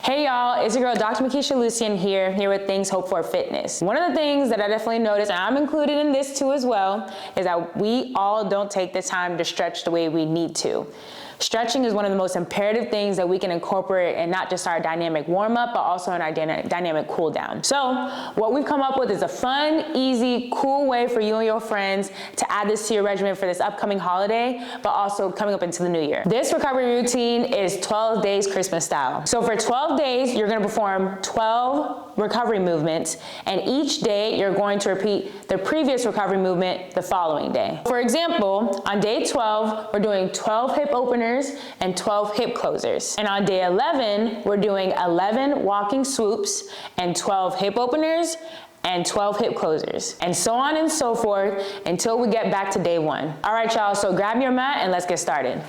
Hey y'all, it's your girl Dr. Makisha Lucian here with Things Hope for Fitness. One of the things that I definitely noticed, and I'm included in this too as well, is that we all don't take the time to stretch the way we need to. Stretching is one of the most imperative things that we can incorporate in not just our dynamic warm-up, but also in our dynamic cool down. So what we've come up with is a fun, easy, cool way for you and your friends to add this to your regimen for this upcoming holiday, but also coming up into the new year. This recovery routine is 12 days Christmas style. So for 12 days, you're gonna perform 12 recovery movements, and each day you're going to repeat the previous recovery movement the following day. For example, on day 12, we're doing 12 hip openers and 12 hip closers. And on day 11, we're doing 11 walking swoops and 12 hip openers and 12 hip closers, and so on and so forth until we get back to day 1. All right, y'all, so grab your mat and let's get started.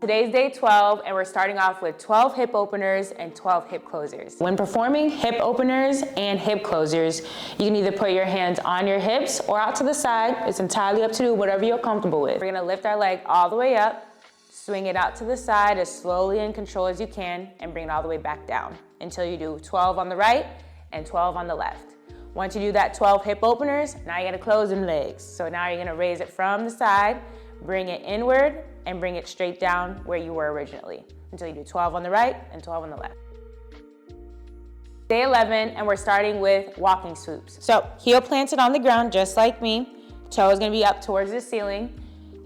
Today's day 12, and we're starting off with 12 hip openers and 12 hip closers. When performing hip openers and hip closers, you can either put your hands on your hips or out to the side. It's entirely up to you, whatever you're comfortable with. We're gonna lift our leg all the way up, swing it out to the side as slowly and control as you can, and bring it all the way back down until you do 12 on the right and 12 on the left. Once you do that 12 hip openers, now you're gonna close them legs. So now you're gonna raise it from the side, bring it inward, and bring it straight down where you were originally until you do 12 on the right and 12 on the left. Day 11, and we're starting with walking swoops. So heel planted on the ground, just like me. Toe is gonna be up towards the ceiling.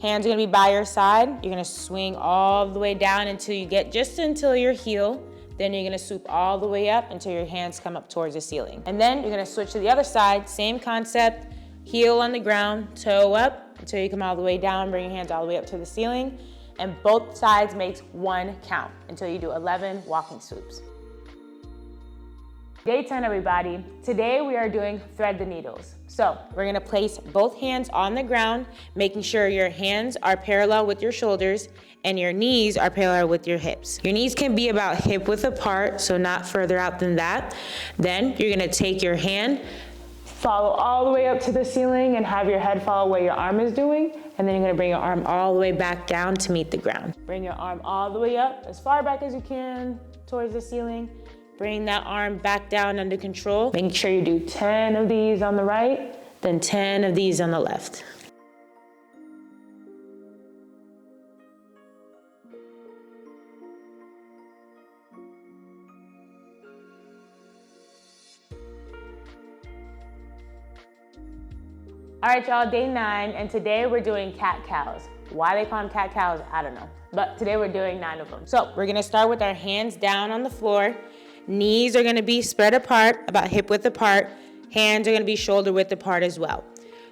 Hands are gonna be by your side. You're gonna swing all the way down until you get just until your heel. Then you're gonna swoop all the way up until your hands come up towards the ceiling. And then you're gonna switch to the other side, same concept, heel on the ground, toe up, until you come all the way down, bring your hands all the way up to the ceiling, and both sides makes 1 count until you do 11 walking swoops. Day 10, everybody. Today we are doing thread the needles. So we're gonna place both hands on the ground, making sure your hands are parallel with your shoulders and your knees are parallel with your hips. Your knees can be about hip width apart, so not further out than that. Then you're gonna take your hand, follow all the way up to the ceiling and have your head follow where your arm is doing, and then you're gonna bring your arm all the way back down to meet the ground. Bring your arm all the way up, as far back as you can towards the ceiling. Bring that arm back down under control. Making sure you do 10 of these on the right, then 10 of these on the left. All right, y'all, day 9, and today we're doing cat-cows. Why they call them cat-cows, I don't know. But today we're doing 9 of them. So we're gonna start with our hands down on the floor. Knees are gonna be spread apart, about hip width apart. Hands are gonna be shoulder width apart as well.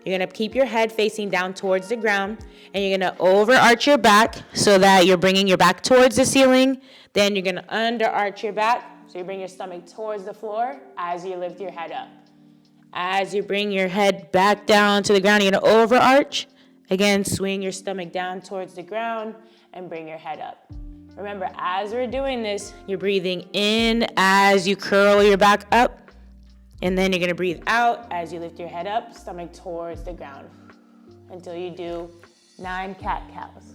You're gonna keep your head facing down towards the ground, and you're gonna overarch your back so that you're bringing your back towards the ceiling. Then you're gonna underarch your back, so you bring your stomach towards the floor as you lift your head up. As you bring your head back down to the ground, you're gonna overarch. Again, swing your stomach down towards the ground and bring your head up. Remember, as we're doing this, you're breathing in as you curl your back up, and then you're gonna breathe out as you lift your head up, stomach towards the ground, until you do 9 cat-cows.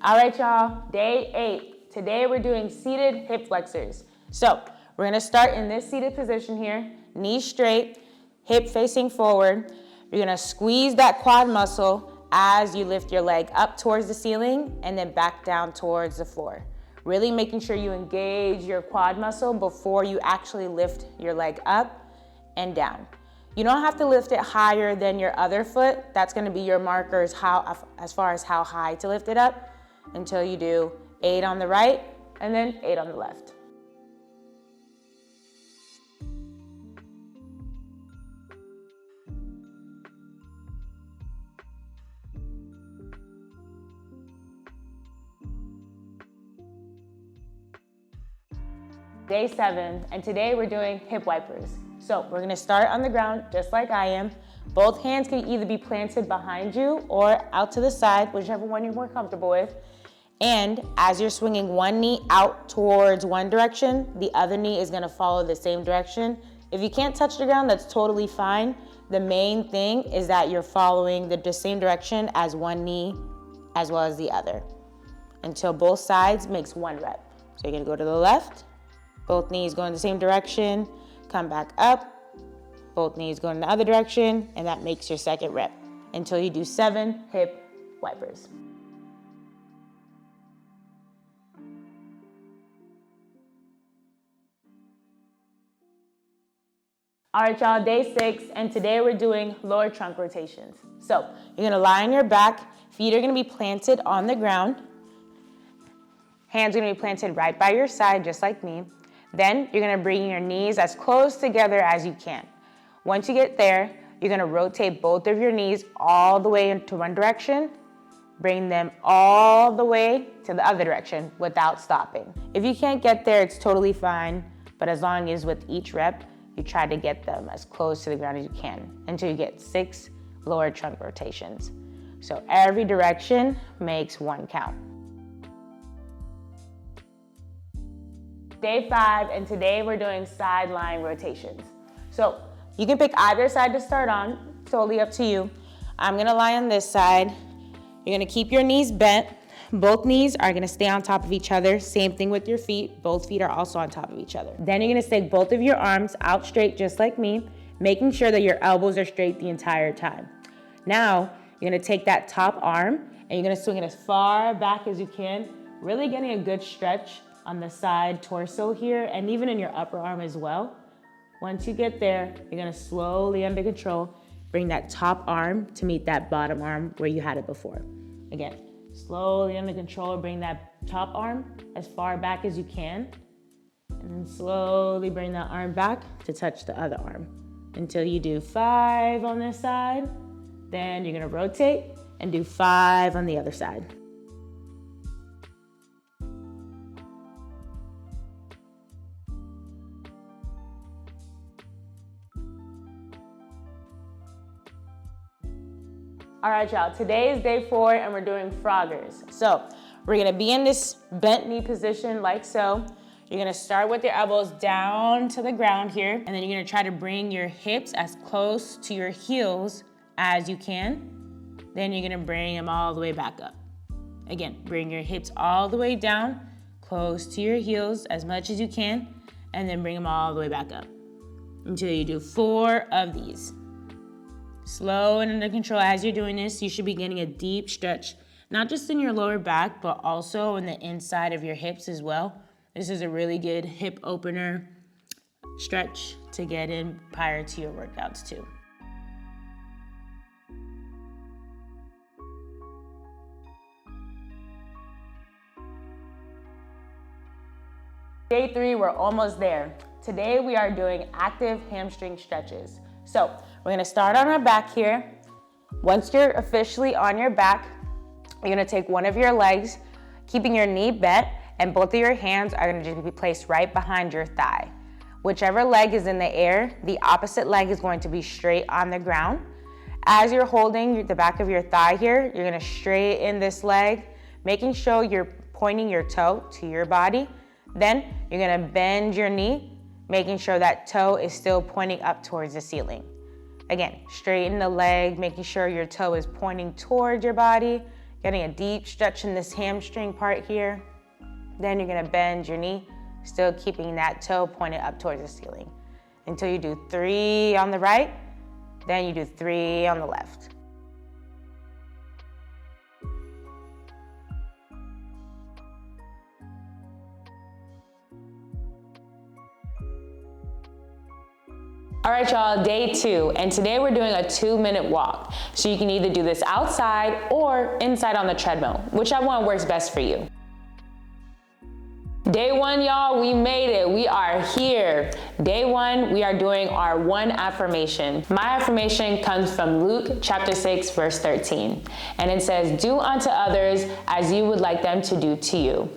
All right, y'all, day 8. Today we're doing seated hip flexors. So we're gonna start in this seated position here, knees straight, hip facing forward. You're gonna squeeze that quad muscle as you lift your leg up towards the ceiling and then back down towards the floor. Really making sure you engage your quad muscle before you actually lift your leg up and down. You don't have to lift it higher than your other foot. That's gonna be your markers as far as how high to lift it up, until you do 8 on the right and then 8 on the left. Day 7, and today we're doing hip wipers. So we're gonna start on the ground just like I am. Both hands can either be planted behind you or out to the side, whichever one you're more comfortable with. And as you're swinging one knee out towards one direction, the other knee is gonna follow the same direction If you can't touch the ground, that's totally fine. The main thing is that you're following the same direction as one knee as well as the other until both sides makes one rep. So you're gonna go to the left, both knees go in the same direction, come back up, both knees go in the other direction, and that makes your second rep until you do 7 hip wipers. All right, y'all, day 6, and today we're doing lower trunk rotations. So you're gonna lie on your back, feet are gonna be planted on the ground, hands are gonna be planted right by your side, just like me. Then you're gonna bring your knees as close together as you can. Once you get there, you're gonna rotate both of your knees all the way into one direction, bring them all the way to the other direction without stopping. If you can't get there, it's totally fine, but as long as with each rep, you try to get them as close to the ground as you can until you get 6 lower trunk rotations. So every direction makes 1 count. Day 5, and today we're doing sideline rotations. So you can pick either side to start on, totally up to you. I'm gonna lie on this side. You're gonna keep your knees bent. Both knees are gonna stay on top of each other. Same thing with your feet. Both feet are also on top of each other. Then you're gonna stick both of your arms out straight just like me, making sure that your elbows are straight the entire time. Now, you're gonna take that top arm and you're gonna swing it as far back as you can, really getting a good stretch on the side torso here and even in your upper arm as well. Once you get there, you're gonna slowly, under control, bring that top arm to meet that bottom arm where you had it before. Again, slowly under control, bring that top arm as far back as you can, and then slowly bring that arm back to touch the other arm until you do 5 on this side. Then you're gonna rotate and do 5 on the other side. All right, y'all, today is day 4 and we're doing froggers. So we're gonna be in this bent knee position like so. You're gonna start with your elbows down to the ground here, and then you're gonna try to bring your hips as close to your heels as you can. Then you're gonna bring them all the way back up. Again, bring your hips all the way down, close to your heels as much as you can, and then bring them all the way back up until you do 4 of these. Slow and under control. As you're doing this, you should be getting a deep stretch, not just in your lower back, but also in the inside of your hips as well. This is a really good hip opener stretch to get in prior to your workouts too. Day 3, we're almost there. Today we are doing active hamstring stretches. So we're gonna start on our back here. Once you're officially on your back, you're gonna take one of your legs, keeping your knee bent, and both of your hands are gonna just be placed right behind your thigh. Whichever leg is in the air, the opposite leg is going to be straight on the ground. As you're holding the back of your thigh here, you're gonna straighten this leg, making sure you're pointing your toe to your body. Then you're gonna bend your knee, making sure that toe is still pointing up towards the ceiling. Again, straighten the leg, making sure your toe is pointing towards your body, getting a deep stretch in this hamstring part here. Then you're gonna bend your knee, still keeping that toe pointed up towards the ceiling until you do 3 on the right, then you do 3 on the left. All right, y'all, day 2, and today we're doing a 2-minute walk. So you can either do this outside or inside on the treadmill, whichever one works best for you. Day 1, y'all, we made it. We are here. Day 1, we are doing our 1 affirmation. My affirmation comes from Luke chapter 6, verse 13. And it says, "Do unto others as you would like them to do to you."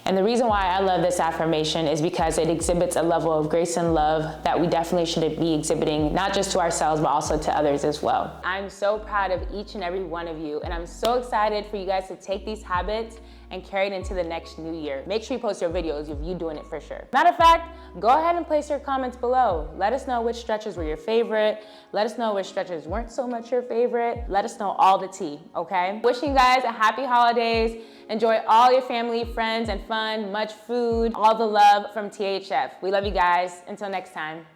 And the reason why I love this affirmation is because it exhibits a level of grace and love that we definitely should be exhibiting, not just to ourselves, but also to others as well. I'm so proud of each and every one of you, and I'm so excited for you guys to take these habits and carry it into the next new year. Make sure you post your videos of you doing it for sure. Matter of fact, go ahead and place your comments below. Let us know which stretches were your favorite. Let us know which stretches weren't so much your favorite. Let us know all the tea, okay? Wishing you guys a happy holidays. Enjoy all your family, friends, and fun, much food, all the love from THF. We love you guys. Until next time.